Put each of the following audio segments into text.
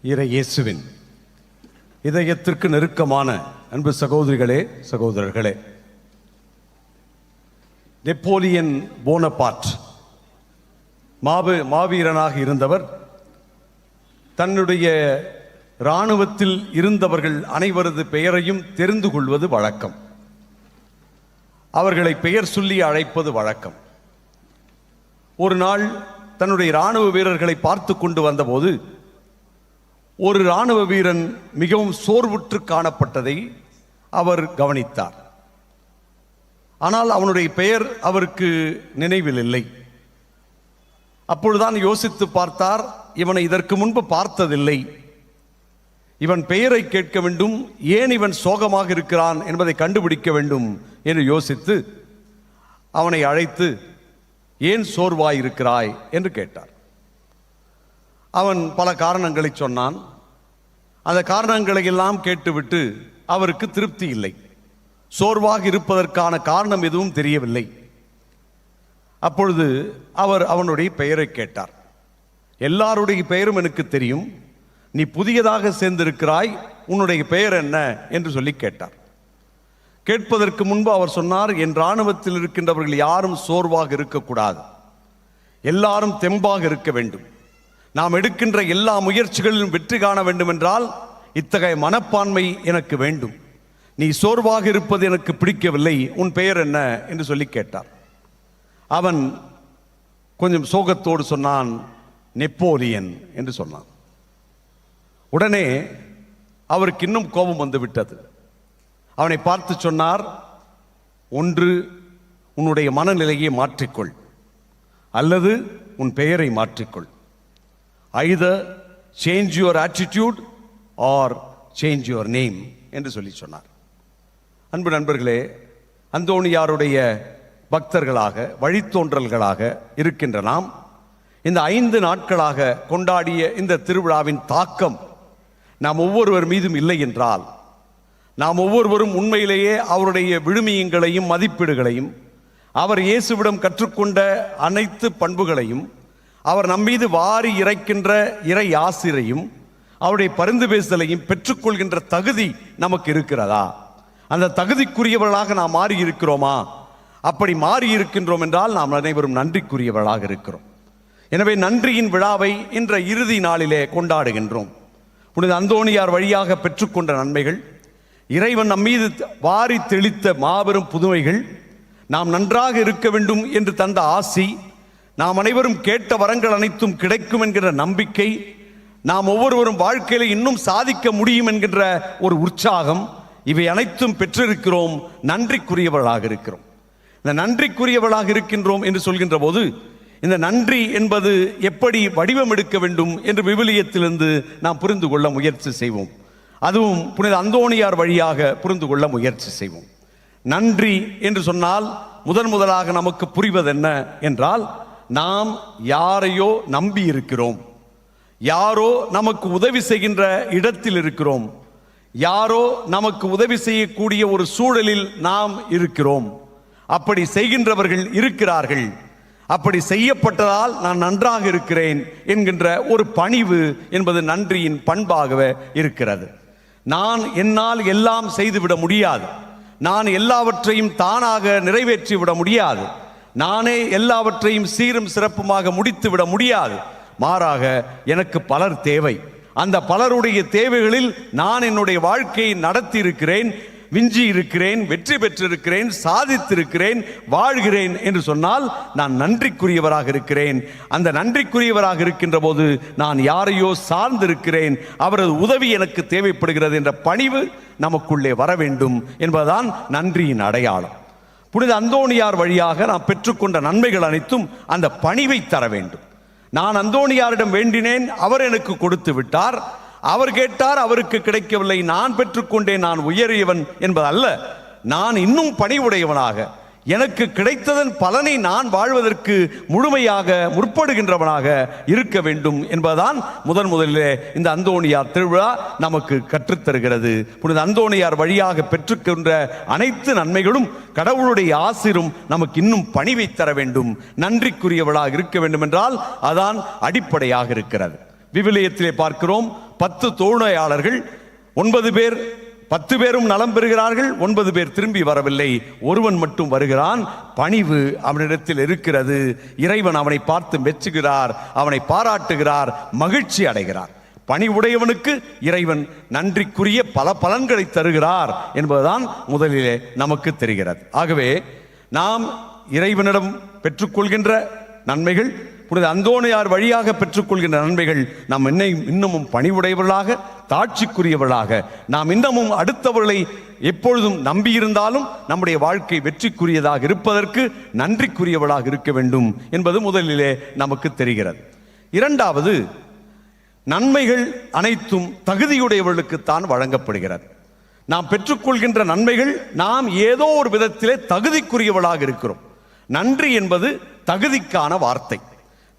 இறை இயேசுவின் இதயத்திற்கு நெருக்கமான அன்பு சகோதரிகளே, சகோதரர்களே, நெப்போலியன் போனபார்ட் மாவீரனாக இருந்தவர். தன்னுடைய இராணுவத்தில் இருந்தவர்கள் அனைவரது பெயரையும் தெரிந்து கொள்வது வழக்கம். அவர்களை பெயர் சொல்லி அழைப்பது வழக்கம். ஒரு நாள் தன்னுடைய இராணுவ வீரர்களை பார்த்து கொண்டு வந்தபோது ஒரு இராணுவ வீரன் மிகவும் சோர்வுற்று காணப்பட்டதை அவர் கவனித்தார். ஆனால் அவனுடைய பெயர் அவருக்கு நினைவில் இல்லை. அப்பொழுதுதான் யோசித்து பார்த்தார், இவனை இதற்கு முன்பு பார்த்ததில்லை, இவன் பெயரை கேட்க வேண்டும், ஏன் இவன் சோகமாக இருக்கிறான் என்பதை கண்டுபிடிக்க வேண்டும் என்று யோசித்து அவனை அழைத்து, ஏன் சோர்வாயிருக்கிறாய் என்று கேட்டார். அவன் பல காரணங்களை சொன்னான். அந்த காரணங்களை எல்லாம் கேட்டுவிட்டு அவருக்கு திருப்தி இல்லை. சோர்வாக இருப்பதற்கான காரணம் எதுவும் தெரியவில்லை. அப்பொழுது அவர் அவனுடைய பெயரை கேட்டார். எல்லாருடைய பெயரும் எனக்கு தெரியும், நீ புதியதாக சேர்ந்திருக்கிறாய், உன்னுடைய பெயர் என்ன என்று சொல்லி கேட்டார். கேட்பதற்கு முன்பு அவர் சொன்னார், என் இராணுவத்தில் இருக்கின்றவர்கள் யாரும் சோர்வாக இருக்கக்கூடாது, எல்லாரும் தெம்பாக இருக்க வேண்டும். நாம் எடுக்கின்ற எல்லா முயற்சிகளிலும் வெற்றி காண வேண்டும் என்றால் இத்தகைய மனப்பான்மை எனக்கு வேண்டும். நீ சோர்வாக இருப்பது எனக்கு பிடிக்கவில்லை, உன் பெயர் என்ன என்று சொல்லி கேட்டார். அவன் கொஞ்சம் சோகத்தோடு சொன்னான், நெப்போலியன் என்று சொன்னான். உடனே அவருக்கு இன்னும் கோபம் வந்து விட்டது. அவனை பார்த்து சொன்னார், ஒன்று உன்னுடைய மனநிலையை மாற்றிக்கொள், அல்லது உன் பெயரை மாற்றிக்கொள். either change your attitude or change your name என்று சொல்லி சொன்னார். அன்பு நண்பர்களே, அந்தோணியாருடைய பக்தர்களாக வழித்தோன்றல்களாக இருக்கின்ற நாம் இந்த 5 நாட்களாக கொண்டாடிய இந்த திருவிழாவின் தாக்கம் நாம் ஒவ்வொருவர் மீதும் இல்லை என்றால், நாம் ஒவ்வொருவரும் உண்மையிலேயே அவருடைய விழுமியங்களையும் மதிப்பீடுகளையும், அவர் இயேசுவிடம் கற்றுக்கொண்ட அனைத்து பண்புகளையும், அவர் நம்மீது வாரி இறைக்கின்ற இறை ஆசிரையும், அவருடைய பரிந்து பேசலையும் பெற்றுக்கொள்கின்ற தகுதி நமக்கு இருக்கிறதா? அந்த தகுதிக்குரியவர்களாக நாம் மாறி இருக்கிறோமா? அப்படி மாறி இருக்கின்றோம் என்றால் நாம் அனைவரும் நன்றிக்குரியவர்களாக இருக்கிறோம். எனவே நன்றியின் விழாவை இன்ற இறுதி நாளிலே கொண்டாடுகின்றோம். புனித அந்தோணியார் வழியாக பெற்றுக்கொண்ட நன்மைகள், இறைவன் நம்மீது வாரி தெளித்த மாபெரும் புதுமைகள், நாம் நன்றாக இருக்க வேண்டும் என்று தந்த ஆசி, நாம் அனைவரும் கேட்ட வரங்கள் அனைத்தும் கிடைக்கும் என்கிற நம்பிக்கை, நாம் ஒவ்வொருவரும் வாழ்க்கையில இன்னும் சாதிக்க முடியும் என்கின்ற ஒரு உற்சாகம், இவை அனைத்தும் பெற்றிருக்கிறோம். நன்றிக்குரியவர்களாக இருக்கிறோம். இந்த நன்றிக்குரியவர்களாக இருக்கின்றோம் என்று சொல்கின்ற போது, இந்த நன்றி என்பது எப்படி வடிவம் எடுக்க வேண்டும் என்று விவிலியத்திலிருந்து நாம் புரிந்து கொள்ள முயற்சி செய்வோம். அதுவும் புனித அந்தோணியார் வழியாக புரிந்து கொள்ள முயற்சி செய்வோம். நன்றி என்று சொன்னால் முதலாக நமக்கு புரிவது என்ன என்றால், நாம் யாரையோ நம்பி இருக்கிறோம், யாரோ நமக்கு உதவி செய்கின்ற இடத்தில் இருக்கிறோம், யாரோ நமக்கு உதவி செய்யக்கூடிய ஒரு சூழலில் நாம் இருக்கிறோம். அப்படி செய்கின்றவர்கள் இருக்கிறார்கள். அப்படி செய்யப்பட்டதால் நான் நன்றாக இருக்கிறேன் என்கின்ற ஒரு பணிவு என்பது நன்றியின் பண்பாகவே இருக்கிறது. என்னால் எல்லாம் செய்துவிட முடியாது, நான் எல்லாவற்றையும் தானாக நிறைவேற்றிவிட முடியாது, நானே எல்லாவற்றையும் சீரும் சிறப்புமாக முடித்து விட முடியாது. மாறாக எனக்கு பலர் தேவை. அந்த பலருடைய தேவைகளில் நான் என்னுடைய வாழ்க்கையை நடத்தி இருக்கிறேன், விஞ்சி இருக்கிறேன், வெற்றி பெற்றிருக்கிறேன், சாதித்திருக்கிறேன், வாழ்கிறேன் என்று சொன்னால் நான் நன்றிக்குரியவராக இருக்கிறேன். அந்த நன்றிக்குரியவராக இருக்கின்ற போது நான் யாரையோ சார்ந்திருக்கிறேன், அவரது உதவி எனக்கு தேவைப்படுகிறது என்ற பணிவு நமக்குள்ளே வர வேண்டும் என்பதுதான் நன்றியின் அடையாளம். புனித அந்தோணியார் வழியாக நாம் பெற்றுக்கொண்ட நன்மைகள் அனைத்தும் அந்த பணிவை தர வேண்டும். நான் அந்தோணியாரிடம் வேண்டினேன், அவர் எனக்கு கொடுத்து விட்டார். அவர் கேட்டார், அவருக்கு கிடைக்கவில்லை, நான் பெற்றுக்கொண்டேன், நான் உயரியவன் என்பது அல்ல. நான் இன்னும் பணிவுடையவனாக, எனக்கு கிடைத்ததன் பலனை நான் வாழ்வதற்கு முழுமையாக முற்படுகின்றவனாக இருக்க வேண்டும் என்பதுதான் முதலிலே இந்த அந்தோணியார் திருவிழா நமக்கு கற்றுத்தருகிறது. புனித அந்தோணியார் வழியாக பெற்றுக்கொண்ட அனைத்து நன்மைகளும், கடவுளுடைய ஆசிரும் நமக்கு இன்னும் பணிவை தர வேண்டும், நன்றிக்குரியவளாக இருக்க வேண்டும் என்றால் அதான் அடிப்படையாக இருக்கிறது. விவிலியத்திலே பார்க்கிறோம், 10 தொழுநோயாளர்கள், 9 பேர் 10 பேரும் நலம் பெறுகிறார்கள், 9 பேர் திரும்பி வரவில்லை, ஒருவன் மட்டும் வருகிறான். பணிவு அவனிடத்தில் இருக்கிறது. இறைவன் அவனை பார்த்து மெச்சுகிறார், அவனை பாராட்டுகிறார், மகிழ்ச்சி அடைகிறார். பணிவுடையவனுக்கு இறைவன் நன்றிக்குரிய பல பலன்களை தருகிறார் என்பதுதான் முதலிலே நமக்கு தெரிகிறது. ஆகவே நாம் இறைவனிடம் பெற்றுக்கொள்கின்ற நன்மைகள், புனித அந்தோணியார் வழியாக பெற்றுக்கொள்கின்ற நன்மைகள், நாம் இன்னமும் பணிவுடையவர்களாக, தாட்சிக்குரியவர்களாக, நாம் இன்னமும் அடுத்தவர்களை எப்பொழுதும் நம்பியிருந்தாலும் நம்முடைய வாழ்க்கை வெற்றிக்குரியதாக இருப்பதற்கு நன்றிக்குரியவர்களாக இருக்க வேண்டும் என்பது முதலிலே நமக்கு தெரிகிறது. இரண்டாவது, நன்மைகள் அனைத்தும் தகுதியுடையவர்களுக்குத்தான் வழங்கப்படுகிறது. நாம் பெற்றுக்கொள்கின்ற நன்மைகள் நாம் ஏதோ ஒரு விதத்திலே தகுதிக்குரியவர்களாக இருக்கிறோம். நன்றி என்பது தகுதிக்கான வார்த்தை.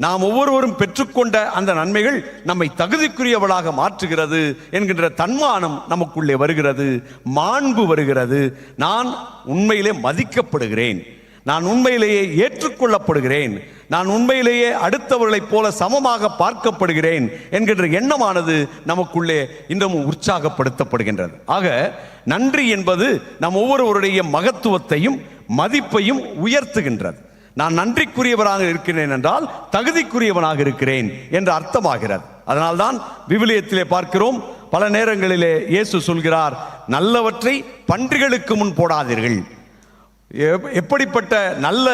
நாம் ஒவ்வொருவரும் பெற்றுக்கொண்ட அந்த நன்மைகள் நம்மை தகுதிக்குரியவளாக மாற்றுகிறது என்கின்ற தன்மானம் நமக்குள்ளே வருகிறது, மாண்பு வருகிறது. நான் உண்மையிலே மதிக்கப்படுகிறேன், நான் உண்மையிலேயே ஏற்றுக்கொள்ளப்படுகிறேன், நான் உண்மையிலேயே அடுத்தவர்களைப் போல சமமாக பார்க்கப்படுகிறேன் என்கின்ற எண்ணமானது நமக்குள்ளே இன்னமும் உற்சாகப்படுத்தப்படுகின்றது. ஆக நன்றி என்பது நம் ஒவ்வொருவருடைய மகத்துவத்தையும் மதிப்பையும் உயர்த்துகின்றது. நான் நன்றிக்குரியவராக இருக்கிறேன் என்றால் தகுதிக்குரியவனாக இருக்கிறேன் என்று அர்த்தமாகிறது. அதனால்தான் விவிலியத்திலே பார்க்கிறோம், பல நேரங்களிலே இயேசு சொல்கிறார், நல்லவற்றை பன்றிகளுக்கு முன் போடாதீர்கள். எப்படிப்பட்ட நல்ல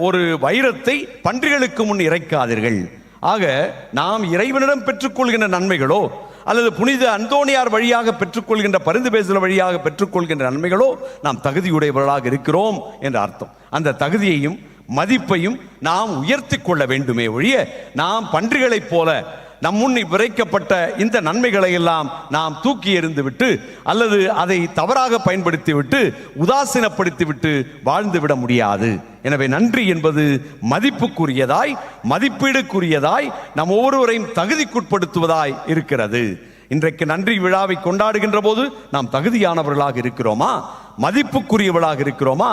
ஒரு வைரத்தை பன்றிகளுக்கு முன் இறைக்காதீர்கள். ஆக நாம் இறைவனிடம் பெற்றுக்கொள்கின்ற நன்மைகளோ அல்லது புனித அந்தோணியார் வழியாக பெற்றுக்கொள்கின்ற பரிந்து பேசுதல் வழியாக பெற்றுக்கொள்கின்ற நன்மைகளோ நாம் தகுதியுடையவர்களாக இருக்கிறோம் என்ற அர்த்தம். அந்த தகுதியையும் மதிப்பையும் நாம் உயர்த்தி கொள்ள வேண்டுமே ஒழிய, நாம் பன்றிகளைப் போல நம் முன் விரைக்கப்பட்ட இந்த நன்மைகளை எல்லாம் நாம் தூக்கி எறிந்து விட்டு அல்லது அதை தவறாக பயன்படுத்தி விட்டு உதாசீனப்படுத்தி விட்டு வாழ்ந்து விட முடியாது. எனவே நன்றி என்பது மதிப்புக்குரியதாய், மதிப்பீடுக்குரியதாய், நம் ஒவ்வொருவரையும் தகுதிக்குட்படுத்துவதாய் இருக்கிறது. இன்றைக்கு நன்றி விழாவை கொண்டாடுகின்ற போது நாம் தகுதியானவர்களாக இருக்கிறோமா, மதிப்புக்குரியவர்களாக இருக்கிறோமா,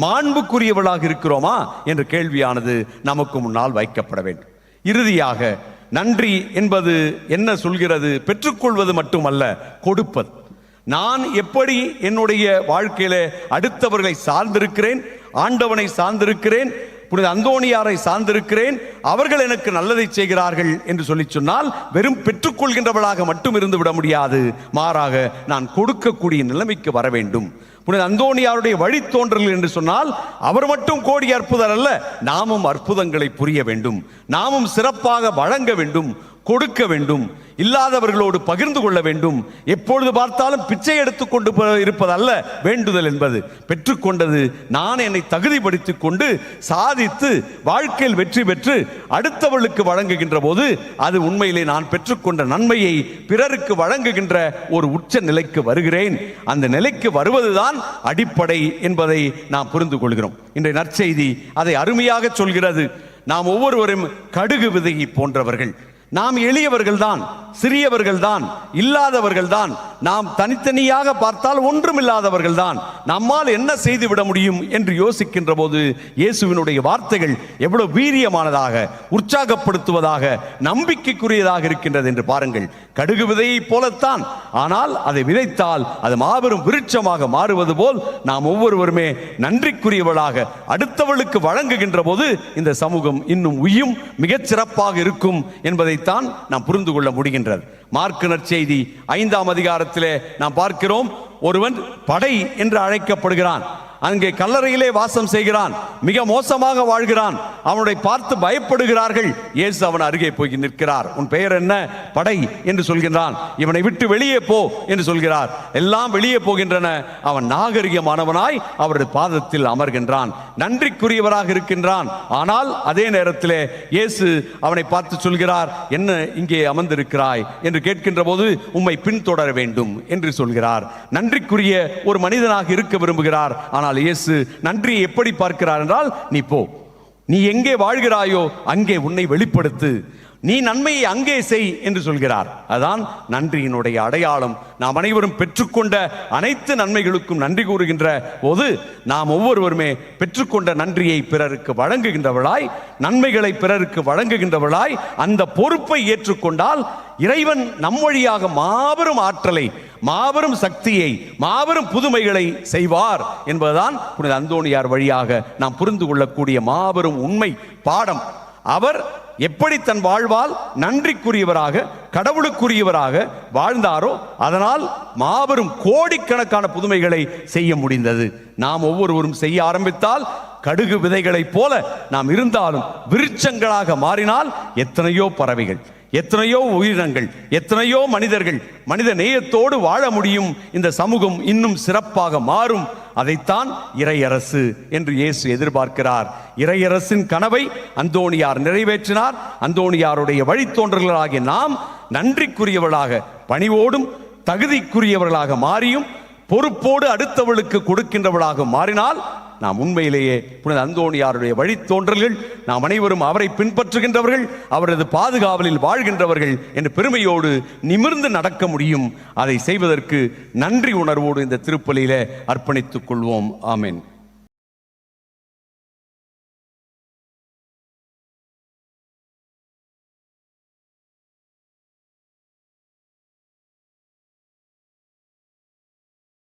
மாண்புக்குரியவர்களாக இருக்கிறோமா என்ற கேள்வியானது நமக்கு முன்னால் வைக்கப்பட வேண்டும். இறுதியாக நன்றி என்பது என்ன சொல்கிறது? பெற்றுக்கொள்வது மட்டுமல்ல, கொடுப்பது. நான் எப்படி என்னுடைய வாழ்க்கையில அடுத்தவர்களை சார்ந்திருக்கிறேன், ஆண்டவனை சார்ந்திருக்கிறேன், புனித அந்தோணியாரை சார்ந்திருக்கிறேன், அவர்கள் எனக்கு நல்லதை செய்கிறார்கள் என்று சொல்லி சொன்னால் வெறும் பெற்றுக்கொள்கின்றவர்களாக மட்டும் இருந்து விட முடியாது. மாறாக நான் கொடுக்கக்கூடிய நிலைமைக்கு வர வேண்டும். புனித அந்தோணியாருடைய வழித்தோன்றல் என்று சொன்னால் அவர் மட்டும் கோடி அற்புதர் அல்ல, நாமும் அற்புதங்களை புரிய வேண்டும், நாமும் சிறப்பாக வழங்க வேண்டும், கொடுக்க வேண்டும், இல்லாதவர்களோடு பகிர்ந்து கொள்ள வேண்டும். எப்பொழுது பார்த்தாலும் பிச்சை எடுத்துக்கொண்டு இருப்பதல்ல வேண்டுதல் என்பது. பெற்றுக்கொண்டது நான் என்னை தகுதிப்படுத்திக் கொண்டு சாதித்து வாழ்க்கையில் வெற்றி பெற்று அடுத்தவர்களுக்கு வழங்குகின்ற போது அது உண்மையிலே நான் பெற்றுக்கொண்ட நன்மையை பிறருக்கு வழங்குகின்ற ஒரு உச்ச நிலைக்கு வருகிறேன். அந்த நிலைக்கு வருவதுதான் அடிப்படை என்பதை நாம் புரிந்து கொள்கிறோம். இன்றைய நற்செய்தி அதை அருமையாக சொல்கிறது. நாம் ஒவ்வொருவரும் கடுகு விதையை போன்றவர்கள். நாம் எளியவர்கள் தான், சிறியவர்கள் தான், இல்லாதவர்கள் தான். நாம் தனித்தனியாக பார்த்தால் ஒன்றுமில்லாதவர்கள் தான். நம்மால் என்ன செய்து விட முடியும் என்று யோசிக்கின்ற போது இயேசுவினுடைய வார்த்தைகள் எவ்வளவு வீரியமானதாக, உற்சாகப்படுத்துவதாக, நம்பிக்கைக்குரியதாக இருக்கின்றது என்று பாருங்கள். கடுகு விதையை போலத்தான், ஆனால் அதை விதைத்தால் அது மாபெரும் விருட்சமாக மாறுவது போல் நாம் ஒவ்வொருவருமே நன்றிக்குரியவர்களாக அடுத்தவளுக்கு வழங்குகின்ற போது இந்த சமூகம் இன்னும் உய்யும், மிகச்சிறப்பாக இருக்கும் என்பதை தான் நாம் புரிந்து கொள்ள முடிகின்றது. மார்க்கு நற்செய்தி 5ஆம் அதிகாரத்திலே நாம் பார்க்கிறோம், ஒருவன் படை என்று அழைக்கப்படுகிறான். அங்கே கல்லறையிலே வாசம் செய்கிறான், மிக மோசமாக வாழ்கிறான். அவனை பார்த்து பயப்படுகிறார்கள். இயேசு அவன் அருகே போய் நிற்கிறார். உன் பெயர் என்ன? படை என்று சொல்கின்றான். இவனை விட்டு வெளியே போ என்று சொல்கிறார். எல்லாம் வெளியே போகின்றன. அவன் நாகரிகமானவனாய் அவரது பாதத்தில் அமர்கின்றான், நன்றிக்குரியவராக இருக்கின்றான். ஆனால் அதே நேரத்திலே இயேசு அவனை பார்த்து சொல்கிறார், என்ன இங்கே அமர்ந்திருக்கிறாய் என்று கேட்கின்ற போது உம்மை பின்தொடர வேண்டும் என்று சொல்கிறார். நன்றிக்குரிய ஒரு மனிதனாக இருக்க விரும்புகிறார். ஆனால் இயேசு நன்றியை எப்படி பார்க்கிறார் என்றால், நீ போ, நீ எங்கே வாழ்கிறாயோ அங்கே உன்னை வெளிப்படுத்து, நீ நன்மையை அங்கே செய் என்று சொல்கிறார். அதான் நன்றியினுடைய அடையாளம். நாம் அனைவரும் பெற்றுக்கொண்ட அனைத்து நன்மைகளுக்கும் நன்றி கூறுகின்ற போது நாம் ஒவ்வொருவருமே பெற்றுக்கொண்ட நன்றியை பிறருக்கு வழங்குகின்றவளாய், நன்மைகளை பிறருக்கு வழங்குகின்றவளாய் அந்த பொறுப்பை ஏற்றுக்கொண்டால் இறைவன் நம் வழியாக மாபெரும் ஆற்றலை, மாபெரும் சக்தியை, மாபெரும் புதுமைகளை செய்வார் என்பதுதான் புனித அந்தோணியார் வழியாக நாம் புரிந்து கொள்ளக்கூடிய மாபெரும் உண்மை பாடம். அவர் எப்படி தன் வாழ்வால் நன்றிக்குரியவராக, கடவுளுக்குரியவராக வாழ்ந்தாரோ அதனால் மாபெரும் கோடிக்கணக்கான புதுமைகளை செய்ய முடிந்தது. நாம் ஒவ்வொருவரும் செய்ய ஆரம்பித்தால் கடுகு விதைகளைப் போல நாம் இருந்தாலும் விருட்சங்களாக மாறினால் எத்தனையோ பறவைகள், எத்தனையோ உயிரினங்கள், எத்தனையோ மனிதர்கள் மனித நேயத்தோடு வாழ முடியும். இந்த சமூகம் இன்னும் சிறப்பாக மாறும். அதைத்தான் இறையரசு என்று இயேசு எதிர்பார்க்கிறார். இறையரசின் கனவை அந்தோணியார் நிறைவேற்றினார். அந்தோணியாருடைய வழித்தோன்றல்களாகிய நாம் நன்றிக்குரியவர்களாக, பணிவோடும் தகுதிக்குரியவர்களாக மாறியும் பொறுப்போடு அடுத்தவளுக்கு கொடுக்கின்றவர்களாக மாறினால் நாம் உண்மையிலேயே புனித அந்தோணியாருடைய வழித்தோன்றல்கள், நாம் அனைவரும் அவரை பின்பற்றுகின்றவர்கள், அவரது பாதுகாவலில் வாழ்கின்றவர்கள் என்று பெருமையோடு நிமிர்ந்து நடக்க முடியும். அதை செய்வதற்கு நன்றி உணர்வோடு இந்த திருப்பலியிலே அர்ப்பணித்துக் கொள்வோம். ஆமென்.